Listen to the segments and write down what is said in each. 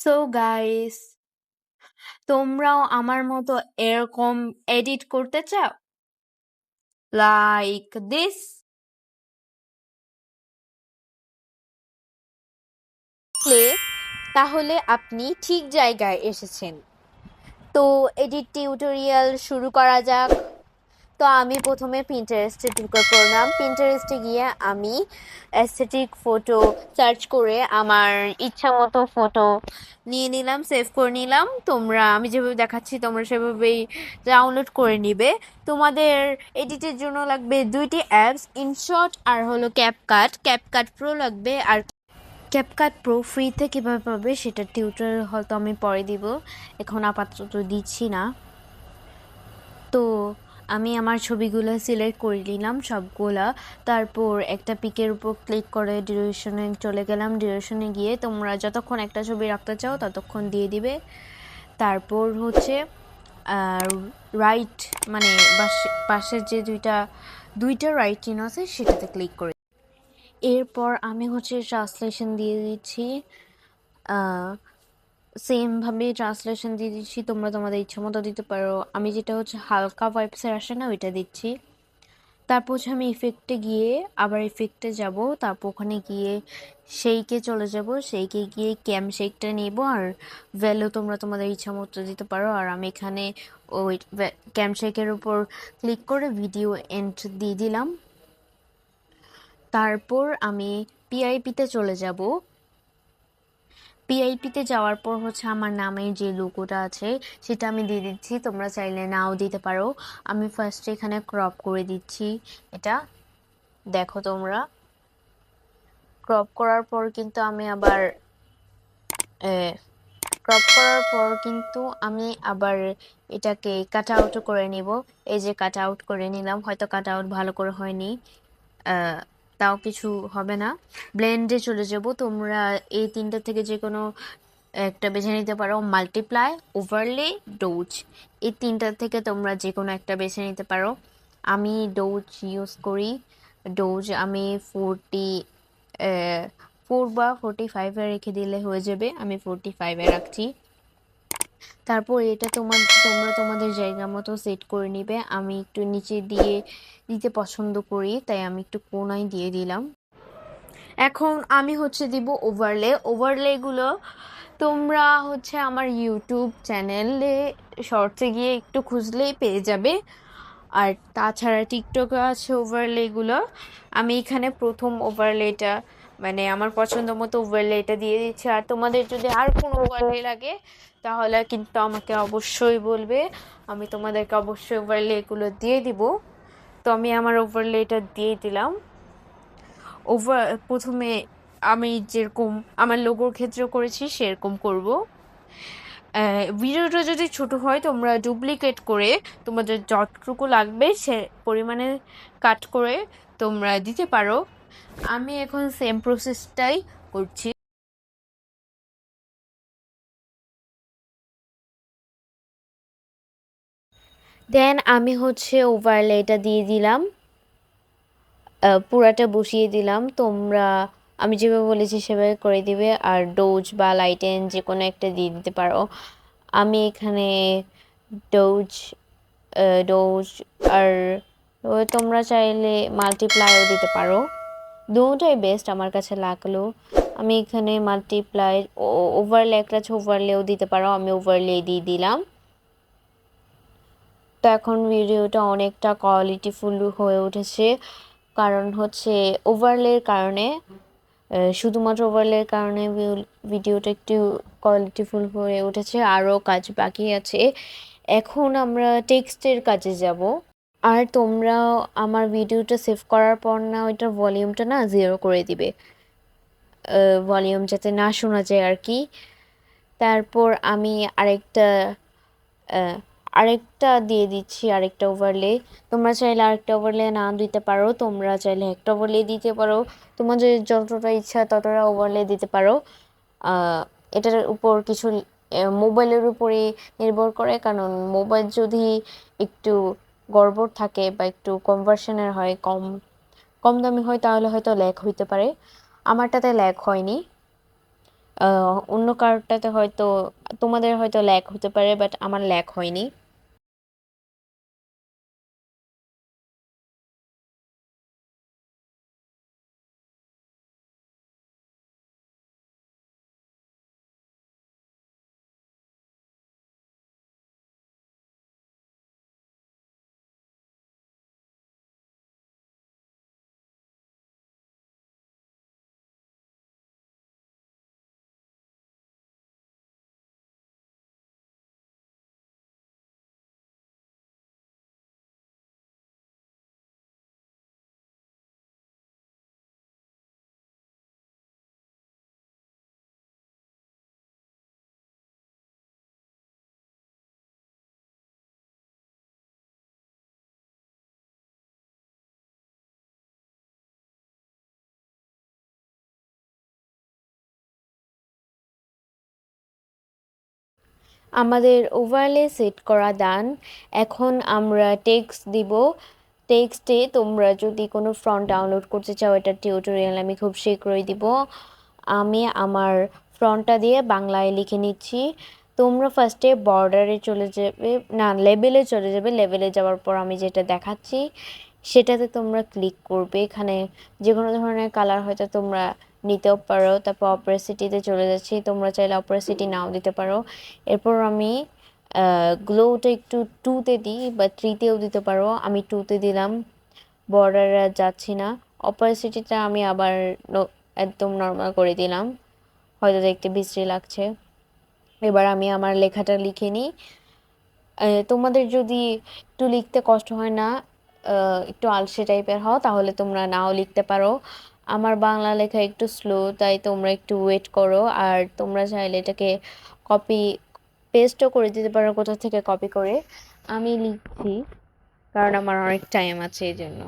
So guys, তোমরাও আমার মতো এরকম এডিট করতে চাও? Like this? তাহলে আপনি ঠিক জায়গায় এসেছেন। তো এডিট টিউটোরিয়াল শুরু করা যাক। তো আমি প্রথমে পিন্টারেস্টে ঢুকে পড়লাম। পিন্টারেস্টে গিয়ে আমি অ্যাস্থেটিক ফটো সার্চ করে আমার ইচ্ছা মতো ফটো নিয়ে নিলাম, সেভ করে নিলাম। আমি যেভাবে দেখাচ্ছি তোমরা সেভাবেই ডাউনলোড করে নিবে। তোমাদের এডিটের জন্য লাগবে দুইটি অ্যাপস, ইনশট আর হলো ক্যাপকাট। ক্যাপকাট প্রো লাগবে। আর ক্যাপকাট প্রো ফ্রিতে কীভাবে পাবে সেটা টিউটোরিয়াল হয়তো আমি পরে দিব, এখন আপাতত দিচ্ছি না। তো আমি আমার ছবিগুলো সিলেক্ট করে নিলাম সবগুলা। তারপর একটা পিকের উপর ক্লিক করে ডিউরেশনে চলে গেলাম। ডিউরেশনে গিয়ে তোমরা যতক্ষণ একটা ছবি রাখতে চাও ততক্ষণ দিয়ে দিবে। তারপর হচ্ছে রাইট, মানে পাশের যে দুইটা রাইট চিহ্ন আছে সেটাতে ক্লিক করে এরপর আমি হচ্ছে ট্রান্সলেশন দিয়ে দিচ্ছি। সেমভাবে ট্রান্সলেশন দিয়ে দিচ্ছি, তোমরা তোমাদের ইচ্ছা মতো দিতে পারো। আমি যেটা হচ্ছে হালকা ভাইবসের আসে না ওইটা দিচ্ছি। তারপর হচ্ছে আমি ইফেক্টে গিয়ে আবার ইফেক্টে যাব। তারপর ওখানে গিয়ে সেইকে চলে যাব। সেইকে গিয়ে ক্যাম শেকটা নেব। আর ভ্যালু তোমরা তোমাদের ইচ্ছা মতো দিতে পারো। আর আমি এখানে ওই ক্যাম শেকের উপর ক্লিক করে ভিডিও এন্ড দিয়ে দিলাম। তারপর আমি পিআইপিতে চলে যাব। পিআইপিতে যাওয়ার পর হচ্ছে আমার নামের যে লোগোটা আছে সেটা আমি দিয়ে দিচ্ছি, তোমরা চাইলে নাও দিতে পারো। আমি ফার্স্টে এখানে ক্রপ করে দিচ্ছি। এটা দেখো তোমরা, ক্রপ করার পর কিন্তু আমি আবার এটাকে কাট আউটও করে নিব। এই যে কাট আউট করে নিলাম, হয়তো কাট আউট ভালো করে হয়নি, তাও কিছু হবে না। ব্লেন্ডে চলে যাব। তোমরা এই তিনটা থেকে যে কোনো একটা বেছে নিতে পারো, মাল্টিপ্লাই, ওভারলে, ডোজ। এই তিনটা থেকে তোমরা যে কোনো একটা বেছে নিতে পারো। আমি ডোজ ইউজ করি। ডোজ আমি 4 বা 45-এ রেখে দিলে হয়ে যাবে। আমি 45-এ রাখছি। তারপর এটা তোমরা তোমাদের জায়গা মতো সেট করে নিবে। আমি একটু নিচে দিতে পছন্দ করি, তাই আমি একটু কোনায় দিয়ে দিলাম। এখন আমি হচ্ছে দিব ওভারলেগুলো তোমরা হচ্ছে আমার ইউটিউব চ্যানেলে শর্টসে গিয়ে একটু খুঁজলেই পেয়ে যাবে। আর তাছাড়া টিকটকে আছে ওভারলেগুলো। আমি এখানে প্রথম ওভারলেটা, মানে আমার পছন্দ মতো ওভারলেটা দিয়ে দিচ্ছি। আর তোমাদের যদি আর কোনো ওভারলে লাগে তাহলে কিন্তু আমাকে অবশ্যই বলবে, আমি তোমাদেরকে অবশ্যই ওভারলেগুলো দিয়ে দিব। তো আমি আমার ওভারলেটা দিয়ে দিলাম। প্রথমে আমি যেরকম আমার লোগোর ক্ষেত্রে করেছি সেরকম করব। ভিডিওটা যদি ছোট হয় তোমরা ডুপ্লিকেট করে তোমাদের যতটুকু লাগবে সে পরিমাণে কাট করে তোমরা দিতে পারো। আমি এখন সেম প্রসেসটাই করছি। দেন আমি হচ্ছে ওভারলেটা দিয়ে দিলাম, পুরাটা বসিয়ে দিলাম। আমি যেভাবে বলেছি সেভাবে করে দিবে। আর ডোজ বা লাইটেন যে কোনো একটা দিয়ে দিতে পারো। আমি এখানে ডোজ ডোজ আর তোমরা চাইলে মাল্টিপ্লাইও দিতে পারো। দুটোই বেস্ট আমার কাছে লাগলো। আমি এখানে মাল্টিপ্লাই ওভারলে একটা আছে, ওভারলেও দিতে পারো। আমি ওভারলে দিয়ে দিলাম। তো এখন ভিডিওটা অনেকটা কোয়ালিটিফুল হয়ে উঠেছে, কারণ হচ্ছে ওভারলের কারণে, শুধুমাত্র ওভারলের কারণে ভিডিওটা একটু কোয়ালিটিফুল হয়ে উঠেছে। আরও কাজ বাকি আছে। এখন আমরা টেক্সটের কাজে যাব। আর তোমরা আমার ভিডিওটা সেভ করার পর না ওইটার ভলিউমটা না 0 করে দিবে, ভলিউম যাতে না শোনা যায় আর কি। তারপর আমি আরেকটা দিয়ে দিচ্ছি, আরেকটা ওভারলে। তোমরা চাইলে আরেকটা ওভারলে না দিতে পারো, তোমরা চাইলে একটা ওভারলে দিতে পারো। তোমাদের যতটা ইচ্ছা ততটা ওভারলে দিতে পারো। এটার উপর কিছু মোবাইলের উপরে নির্ভর করে, কারণ মোবাইল যদি একটু গড়বড় থাকে বা একটু কনভার্সনের হয়, কম দামি হয়, তাহলে হয়তো ল্যাগ হইতে পারে। আমারটাতে ল্যাগ হয়নি। অন্য কারোরটাতে হয়তো তোমাদের হয়তো ল্যাগ হতে পারে, বাট আমার ল্যাগ হয়নি। আমাদের ওভারলে সেট করা ডান। এখন আমরা টেক্সট দিব। টেক্সটে তোমরা যদি কোনো ফ্রন্ট ডাউনলোড করতে চাও, এটা টিউটোরিয়াল আমি খুব শীঘ্রই দিব। আমি আমার ফ্রন্টটা দিয়ে বাংলায় লিখে নিচ্ছি। তোমরা ফার্স্টে বর্ডারে চলে যাবে, না লেবেলে চলে যাবে। লেবেলে যাওয়ার পর আমি যেটা দেখাচ্ছি সেটাতে তোমরা ক্লিক করবে। এখানে যে কোনো ধরনের কালার হয়তো তোমরা নিতেও পারো। তারপর অপারেসিটিতে চলে যাচ্ছি, তোমরা চাইলে অপারেসিটি নাও দিতে পারো। এরপর আমি গ্লোটা একটু টুতে দিই বা থ্রিতেও দিতে পারো, আমি টুতে দিলাম। বর্ডারে যাচ্ছি না। অপারেসিটিটা আমি আবার একদম নর্মাল করে দিলাম, হয়তো দেখতে বিশ্রী লাগছে। এবার আমি আমার লেখাটা লিখে নিই। তোমাদের যদি একটু লিখতে কষ্ট হয় না, একটু আলসে টাইপের হও, তাহলে তোমরা নাও লিখতে পারো। আমার বাংলা লেখা একটু স্লো, তাই তোমরা একটু ওয়েট করো। আর তোমরা চাইলে এটাকে কপি পেস্টও করে দিতে পারো কোথা থেকে কপি করে। আমি লিখছি কারণ আমার অনেক টাইম আছে এই জন্য।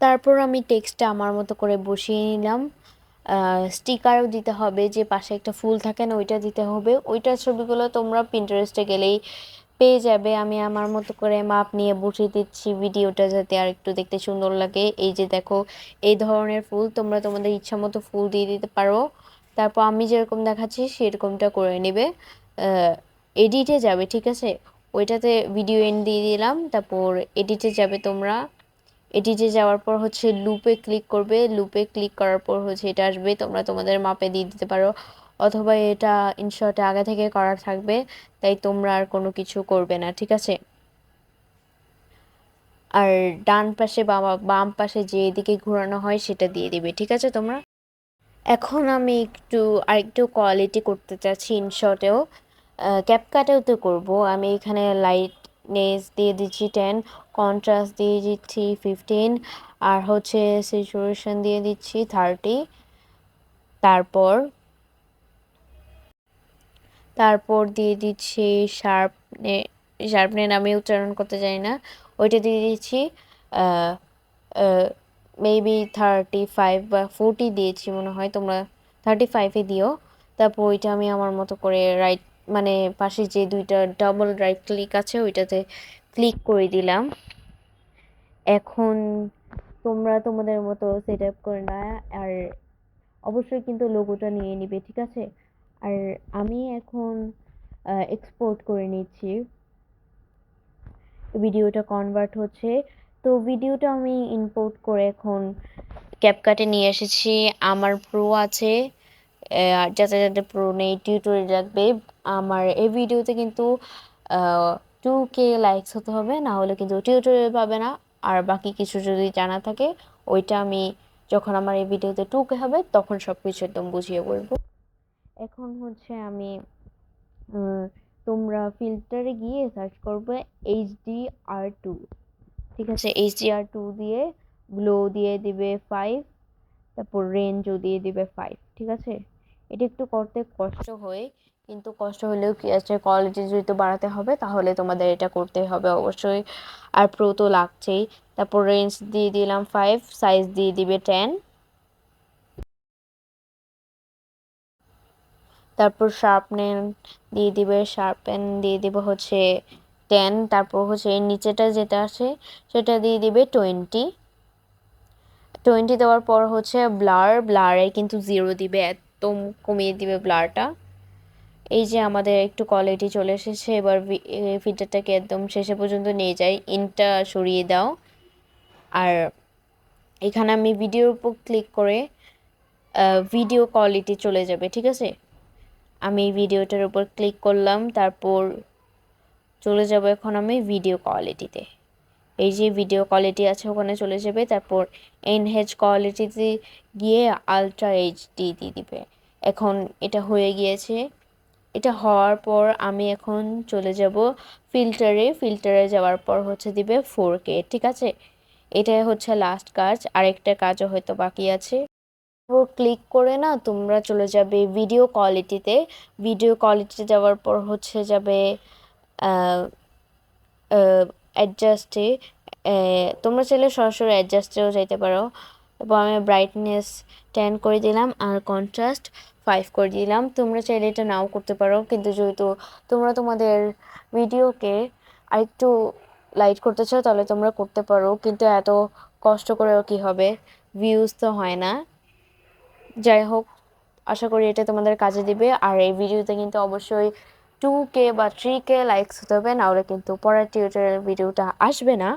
তারপর আমি টেক্সটটা আমার মতো করে বসিয়ে নিলাম। স্টিকারও দিতে হবে, যে পাশে একটা ফুল থাকে না, ওইটা দিতে হবে। ওইটার ছবিগুলো তোমরা পিন্টারেস্টে গেলেই পেয়ে যাবে। আমি আমার মতো করে মাপ নিয়ে বসিয়ে দিচ্ছি ভিডিওটা যাতে আর একটু দেখতে সুন্দর লাগে। এই যে দেখো, এই ধরনের ফুল তোমরা তোমাদের ইচ্ছা মতো ফুল দিয়ে দিতে পারো। তারপর আমি যেরকম দেখাচ্ছি সেরকমটা করে নেবে। এডিটে যাবে, ঠিক আছে? ওইটাতে ভিডিও এন্ড দিয়ে দিলাম। তারপর এডিটে যাবে তোমরা। এডিটে যাওয়ার পর হচ্ছে লুপে ক্লিক করবে। লুপে ক্লিক করার পর হচ্ছে এটা আসবে, তোমরা তোমাদের মাপে দিয়ে দিতে পারো, অথবা এটা ইনশর্টে আগে থেকে করা থাকবে, তাই তোমরা আর কোনো কিছু করবে না, ঠিক আছে? আর ডান পাশে বা বাম পাশে যে দিকে ঘোরানো হয় সেটা দিয়ে দিবে, ঠিক আছে তোমরা? এখন আমি একটু আরেকটু কোয়ালিটি করতে চাচ্ছি ইনশটেও। ক্যাপকাটেও তো করবো। আমি এখানে লাইটনেস দিয়ে দিচ্ছি 10, কন্ট্রাস্ট দিয়ে দিচ্ছি 15, আর হচ্ছে স্যাচুরেশন দিয়ে দিচ্ছি 30। তারপর তারপর দিয়ে দিচ্ছি শার্পনে। শার্পনেস আমি উচ্চারণ করতে জানি না, ওইটা দিয়ে দিচ্ছি মেবি 35 বা 40 দিয়েছি মনে হয়, তোমরা 35-এ দিও। তারপর ওইটা আমি আমার মতো করে রাইট, মানে পাশে যে দুইটা ডাবল রাইট ক্লিক আছে ওইটাতে ক্লিক করে দিলাম। এখন তোমরা তোমাদের মতো সেট আপ করে না। আর অবশ্যই কিন্তু লোগোটা নিয়ে নিবে, ঠিক আছে? আর আমি এখন এক্সপোর্ট করে নিচ্ছি, ভিডিওটা কনভার্ট হচ্ছে। তো ভিডিওটা আমি ইম্পোর্ট করে এখন ক্যাপকাটে নিয়ে এসেছি। আমার প্রো আছে, যাতে যাতে প্রো নেই টিউটোরিয়াল লাগবে। আমার এই ভিডিওতে কিন্তু 2K লাইকস হতে হবে, না হলে কিন্তু টিউটোরিয়াল পাবে না। আর বাকি কিছু যদি জানা থাকে ওইটা আমি যখন আমার এই ভিডিওতে 2K হবে তখন সব কিছু একদম বুঝিয়ে বলবো। এখন হচ্ছে আমি তোমরা ফিল্টারে গিয়ে সার্চ করবে HDR2, ঠিক আছে? HDR2 দিয়ে গ্লো দিয়ে দিবে 5, তারপর রেঞ্জও দিয়ে দিবে 5, ঠিক আছে? এটা একটু করতে কষ্ট হয়, কিন্তু কষ্ট হলেও কি আছে, কোয়ালিটি যদি তো বাড়াতে হবে তাহলে তোমাদের এটা করতে হবে অবশ্যই। আর প্রো তো লাগছেই। তারপর রেঞ্জ দিয়ে দিলাম 5, সাইজ দিয়ে দিবে 10, তারপর শার্পনেস দিয়ে দিবে হচ্ছে 10, তারপর হচ্ছে এর নিচেটা যেটা আছে সেটা দিয়ে দিবে 20 দেওয়ার পর হচ্ছে ব্লারে কিন্তু 0 দিবে, একদম কমিয়ে দিবে ব্লারটা। এই যে আমাদের একটু কোয়ালিটি চলে এসেছে। এবার ফিল্টারটাকে একদম শেষে পর্যন্ত নিয়ে যাই, ইনটা সরিয়ে দাও। আর এখানে আমি ভিডিওর উপর ক্লিক করে ভিডিও কোয়ালিটি চলে যাবে, ঠিক আছে? আমি ভিডিওটার উপর ক্লিক করলাম, তারপর চলে যাব এখন আমি ভিডিও কোয়ালিটিতে। এই যে ভিডিও কোয়ালিটি আছে ওখানে চলে যাবে, তারপর এনএইচ কোয়ালিটিতে গিয়ে আলট্রা এইচডি দিয়ে দিবে। এখন এটা হয়ে গিয়েছে। এটা হওয়ার পর আমি এখন চলে যাব ফিল্টারে যাওয়ার পর হচ্ছে দিবে 4K, ঠিক আছে? এটাই হচ্ছে লাস্ট কাজ, আরেকটা কাজও হয়তো বাকি আছে। ও ক্লিক করে না তোমরা চলে যাবে ভিডিও কোয়ালিটিতে যাওয়ার পর হচ্ছে যাবে অ্যাডজাস্টে। তোমরা চাইলে সরাসরি অ্যাডজাস্টেও যাইতে পারো। তারপর আমি ব্রাইটনেস 10 করে দিলাম আর কন্ট্রাস্ট 5 করে দিলাম। তোমরা চাইলে এটা নাও করতে পারো, কিন্তু যেহেতু তোমরা তোমাদের ভিডিওকে আরেকটু লাইট করতে চাও তাহলে তোমরা করতে পারো, কিন্তু এত কষ্ট করেও কি হবে, ভিউজ তো হয় না। যাই হোক, আশা করি এটা তোমাদের কাজে দিবে। আর এই ভিডিওতে কিন্তু অবশ্যই 2K বা 3K লাইকস হতে হবে, নাহলে কিন্তু পরের টিউটোরিয়াল ভিডিওটা আসবে না।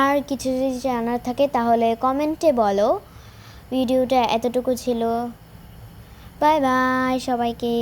আর কিছু যদি জানার থাকে তাহলে কমেন্টে বলো। ভিডিওটা এতটুকু ছিল। বাই বাই সবাইকে।